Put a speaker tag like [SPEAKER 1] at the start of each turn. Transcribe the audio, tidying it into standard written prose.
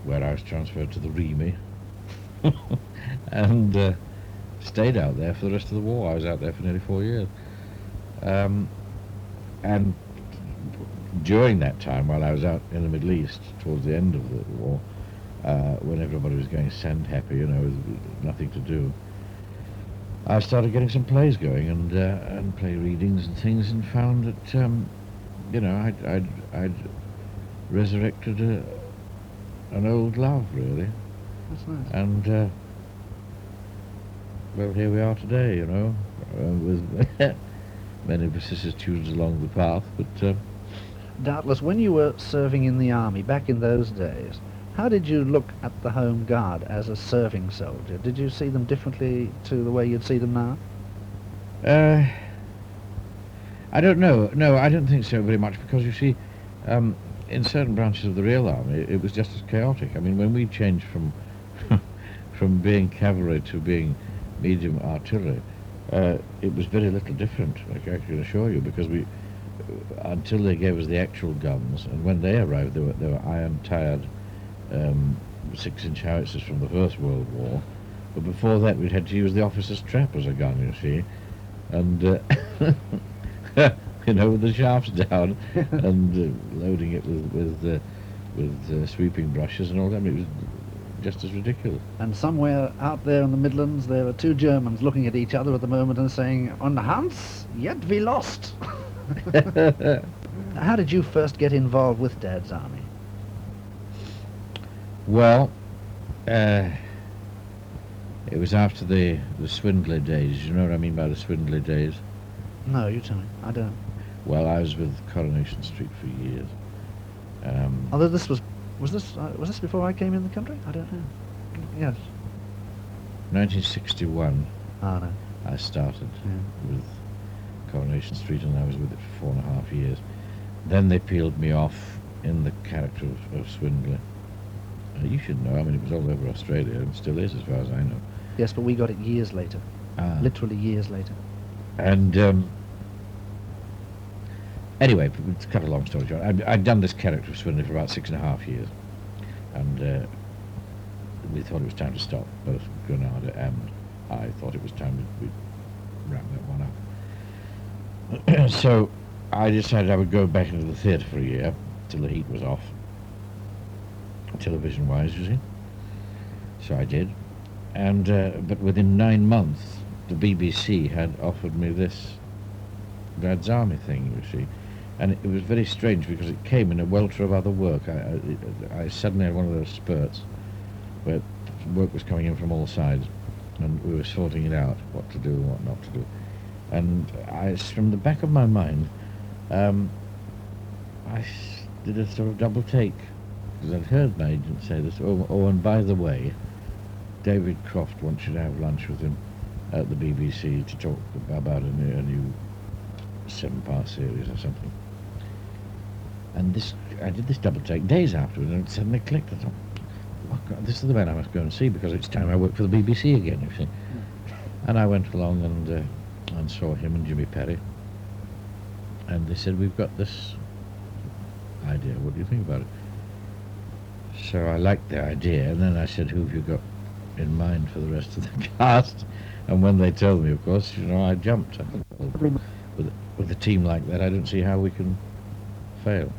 [SPEAKER 1] where I was transferred to the Remy, and stayed out there for the rest of the war. I was out there for nearly 4 years. And during that time, while I was out in the Middle East, towards the end of the war, when everybody was going sand happy, with nothing to do, I started getting some plays going and play readings and things, and found that I'd resurrected an old love, really.
[SPEAKER 2] That's nice.
[SPEAKER 1] And well, here we are today, with many vicissitudes along the path, but
[SPEAKER 2] Doubtless, when you were serving in the army back in those days, how did you look at the Home Guard as a serving soldier? Did you see them differently to the way you'd see them now?
[SPEAKER 1] I don't know. No, I don't think so very much, because you see, in certain branches of the real army, it was just as chaotic. I mean, when we changed from from being cavalry to being medium artillery, it was very little different, I can assure you, because we, until they gave us the actual guns, and when they arrived, they were iron-tired 6-inch howitzers from the First World War. But before that, we'd had to use the officer's trap as a gun, you see, and with the shafts down, and loading it with sweeping brushes and all that. I mean, it was just as ridiculous.
[SPEAKER 2] And somewhere out there in the Midlands, there are two Germans looking at each other at the moment and saying, "Und Hans, yet we lost." How did you first get involved with Dad's army?
[SPEAKER 1] Well, it was after the Swindler days. You know what I mean by the Swindler days?
[SPEAKER 2] No, you tell me. I don't.
[SPEAKER 1] Well, I was with Coronation Street for years.
[SPEAKER 2] Although was this before I came in the country? I don't know. Yes.
[SPEAKER 1] 1961.
[SPEAKER 2] Oh, no.
[SPEAKER 1] I started with Coronation Street, and I was with it for 4.5 years. Then they peeled me off in the character of Swindler. You should know. I mean, it was all over Australia, and still is, as far as I know.
[SPEAKER 2] Yes, but we got it years later. Literally years later.
[SPEAKER 1] And anyway, to cut a long story short, I'd done this character of Swindler for about 6.5 years, and we thought it was time to stop. Both Granada and I thought it was time we'd wrap that one up. So I decided I would go back into the theatre for a year till the heat was off, television-wise, you see. So I did, and but within 9 months, the BBC had offered me this Dad's Army thing, you see. And it was very strange, because it came in a welter of other work. I suddenly had one of those spurts where work was coming in from all sides, and we were sorting it out, what to do and what not to do. And from the back of my mind, I did a sort of double take, because I'd heard my agent say this. Oh, and by the way, David Croft wants you to have lunch with him at the BBC to talk about a new 7-part series or something. And I did this double take days afterwards, and it suddenly clicked. I thought, oh God, this is the man I must go and see, because it's time I work for the BBC again, you see. And I went along and saw him and Jimmy Perry, and they said, "We've got this idea. What do you think about it?" So I liked the idea, and then I said, "Who have you got in mind for the rest of the cast?" And when they told me, of course, I jumped. With a team like that, I don't see how we can fail.